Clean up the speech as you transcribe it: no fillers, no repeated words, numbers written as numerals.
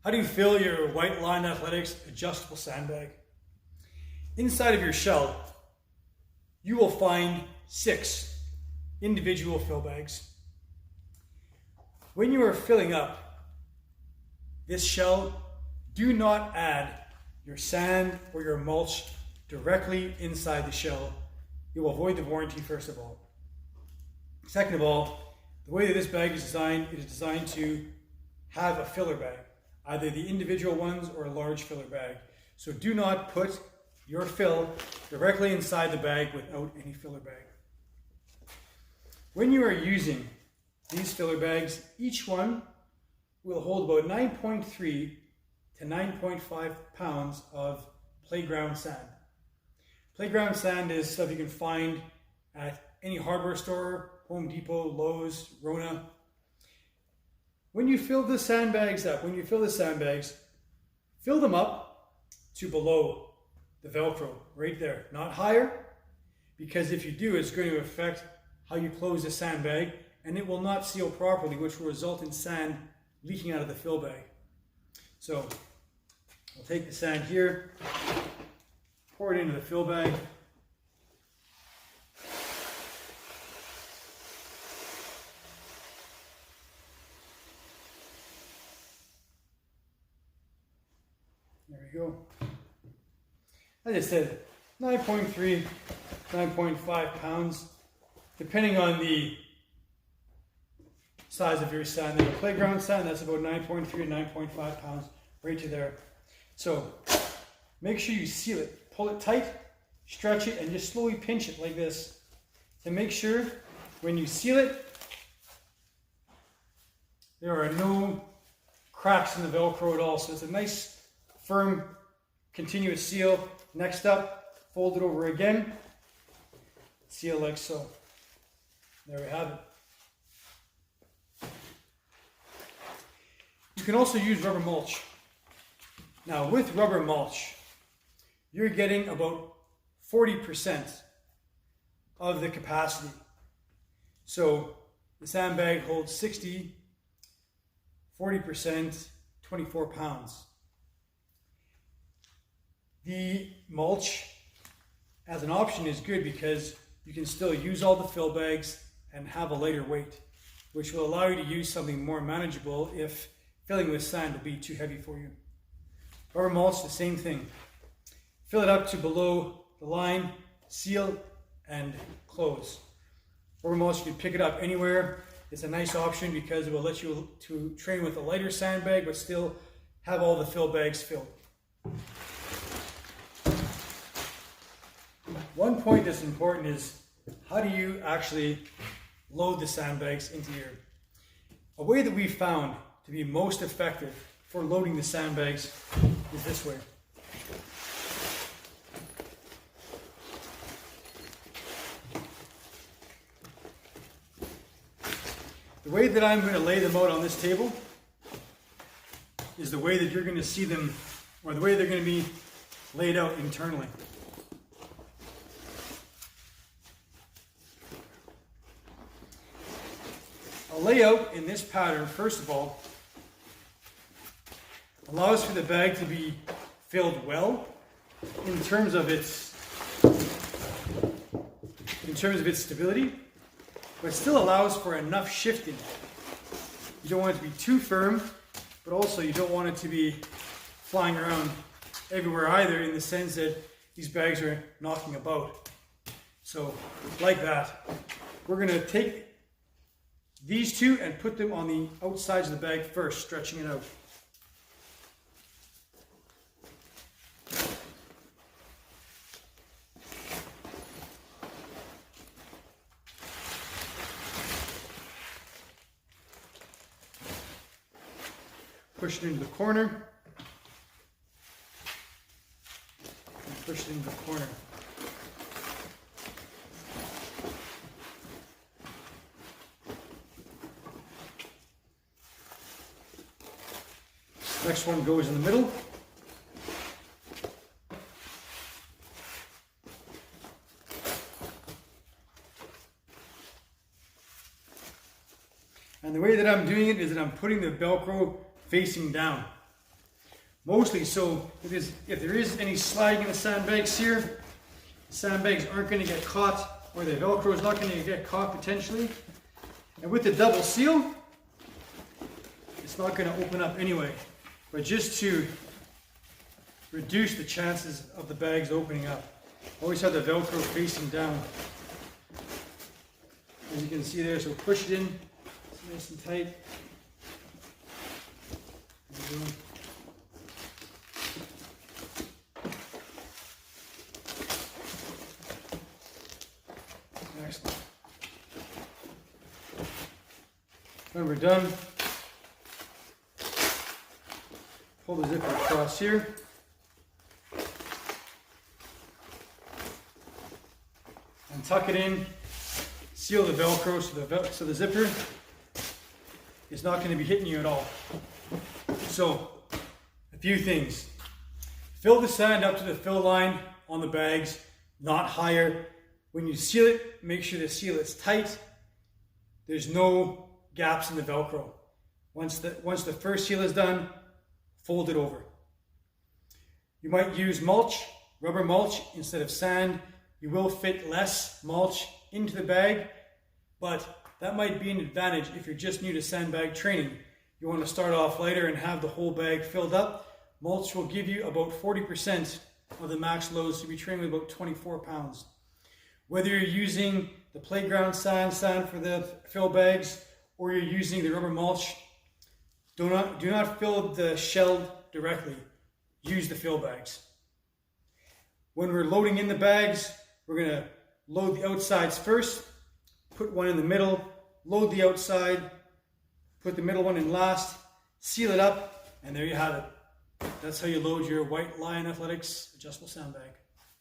How do you fill your White Line Athletics adjustable sandbag? Inside of your shell, you will find 6 individual fill bags. When you are filling up this shell, do not add your sand or your mulch directly inside the shell. You will void the warranty, first of all. Second of all, the way that this bag is designed, it is designed to have a filler bag, either the individual ones or a large filler bag. So do not put your fill directly inside the bag without any filler bag. When you are using these filler bags, each one will hold about 9.3 to 9.5 pounds of playground sand. Playground sand is stuff you can find at any hardware store, Home Depot, Lowe's, Rona. When you fill the sandbags up, fill them up to below the velcro, right there, not higher, because if you do, it's going to affect how you close the sandbag, and it will not seal properly, which will result in sand leaking out of the fill bag. So I'll take the sand here, pour it into the fill bag. There we go. As I said, 9.3, 9.5 pounds, depending on the size of your sand. The playground sand, that's about 9.3 to 9.5 pounds, right to there. So make sure you seal it. Pull it tight, stretch it, and just slowly pinch it like this to make sure when you seal it, there are no cracks in the Velcro at all. So it's a nice, firm, continuous seal. Next up, fold it over again, seal like so. There we have it. You can also use rubber mulch. Now with rubber mulch, you're getting about 40% of the capacity. So the sandbag holds 60, 40%, 24 pounds. The mulch as an option is good because you can still use all the fill bags and have a lighter weight, which will allow you to use something more manageable if filling with sand would be too heavy for you. Rubber mulch, the same thing. Fill it up to below the line, seal, and close. Rubber mulch, you can pick it up anywhere. It's a nice option because it will let you to train with a lighter sandbag but still have all the fill bags filled. One point that's important is how do you actually load the sandbags into here? A way that we found to be most effective for loading the sandbags is this way. The way that I'm going to lay them out on this table is the way that you're going to see them, or the way they're going to be laid out internally. A layout in this pattern, first of all, allows for the bag to be filled well in terms of its stability, but still allows for enough shifting. You don't want it to be too firm, but also you don't want it to be flying around everywhere either, in the sense that these bags are knocking about. So like that, we're going to take these two and put them on the outsides of the bag first, stretching it out. Push it into the corner. And push it into the corner. Next one goes in the middle. And the way that I'm doing it is that I'm putting the Velcro facing down. Mostly so if there is any sliding in the sandbags here, the sandbags aren't going to get caught, or the velcro is not going to get caught potentially. And with the double seal, it's not going to open up anyway. But just to reduce the chances of the bags opening up, always have the velcro facing down. As you can see there, so push it in, it's nice and tight. Excellent. When we're done, pull the zipper across here. And tuck it in, seal the velcro so the zipper is not going to be hitting you at all. So, a few things. Fill the sand up to the fill line on the bags, not higher. When you seal it, make sure the seal is tight. There's no gaps in the velcro. Once the first seal is done, fold it over. You might use mulch, rubber mulch instead of sand. You will fit less mulch into the bag, but that might be an advantage if you're just new to sandbag training. You want to start off lighter and have the whole bag filled up. Mulch will give you about 40% of the max load, so you'll be training with about 24 pounds. Whether you're using the playground sand for the fill bags, or you're using the rubber mulch, do not fill the shell directly. Use the fill bags. When we're loading in the bags, we're going to load the outsides first, put one in the middle, load the outside, put the middle one in last, seal it up, and there you have it. That's how you load your White Lion Athletics adjustable sandbag.